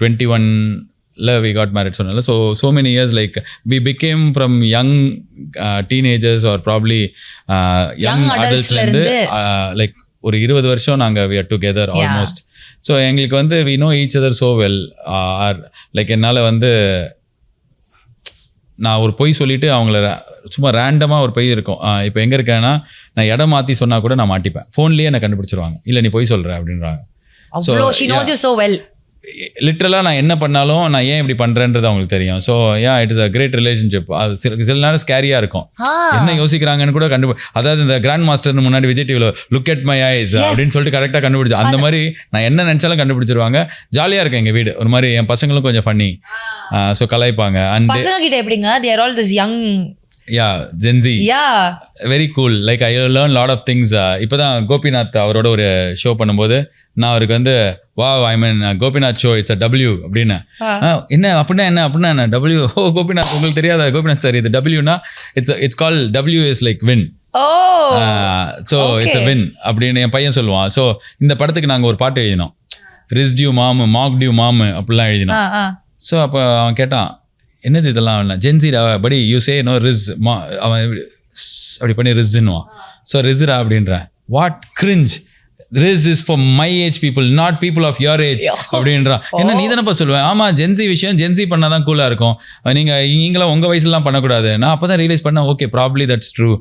21ல we got married சொன்னால. So many years like we became from young teenagers or probably young adultsல இருந்து like ஒரு 20 வருஷம் நாங்க we are together almost. So எங்களுக்கு வந்து we know each other so well. Like என்னால் வந்து நான் ஒரு பொய் சொல்லிவிட்டு அவங்கள சும்மா ரேண்டமாக ஒரு பொய் இருக்கும். இப்போ எங்கே இருக்கேன்னா நான் இடம் மாற்றி சொன்னால் கூட நான் மாட்டிப்பேன். ஃபோன்லேயே என்னை கண்டுபிடிச்சிருவாங்க. இல்லை நீ பொய் சொல்கிற அப்படின்றாங்க. ஸோ லிட்ரலாக நான் என்ன பண்ணாலும் நான் ஏன் இப்படி பண்ணுறேன்றது அவங்களுக்கு தெரியும். So it is a great relationship. அது சில நேரம் ஸ்கேரியாக இருக்கும். என்ன யோசிக்கிறாங்கன்னு கூட அதாவது இந்த கிராண்ட் மாஸ்டர்னு முன்னாடி விஜய் டிவியில் லுக் அட் மை ஐஸ் அப்படின்னு சொல்லிட்டு கரெக்டாக கண்டுபிடிச்சு அந்த மாதிரி நான் என்ன நினச்சாலும் கண்டுபிடிச்சிருவாங்க. ஜாலியாக இருக்கும் எங்கள் வீடு. ஒரு மாதிரி என் பசங்களும் கொஞ்சம் ஃபன்னி. ஸோ கலாய்ப்பாங்க. அண்ட் பசங்க கிட்ட எப்படிங்க? they are all this young Gen Z. Very cool. Like I learn lot of things. இப்போதான் கோபிநாத் அவரோட ஒரு ஷோ பண்ணும்போது நான் அவருக்கு வந்து I mean Gopinath show it's a W அப்படின்னு. என்ன அப்படின்னா என்ன W? கோபிநாத் உங்களுக்கு தெரியாதா கோபிநாத் சார்? இது Wனா it's call W is like win. So it's a win அப்படின்னு என் பையன் சொல்லுவான். ஸோ இந்த படத்துக்கு நாங்கள் ஒரு பாட்டு எழுதினோம். ரிஸ் டியூ மாமு மாக் டியூ மாமு அப்படிலாம் எழுதினோம். ஸோ அப்போ அவன் கேட்டான் என்னது இதெல்லாம் ஜென்சிரா படி யூஸே நோ ரிஸ் அவன் அப்படி பண்ணி ரிஸ்ன்னுவான். ஸோ ரிஸ்ரா அப்படின்ற what cringe rizz is for my age people not people of your age அப்படின்றான். என்ன நீ தானப்பா சொல்லுவேன். ஆமாம் ஜென்சி விஷயம் ஜென்சி பண்ணால் தான் கூலாக இருக்கும். நீங்களாம் உங்கள் வயசுலாம் பண்ணக்கூடாது. நான் அப்போ தான் ரியலைஸ் பண்ணேன் ஓகே ப்ராப்ளி தட்ஸ் ட்ரூ.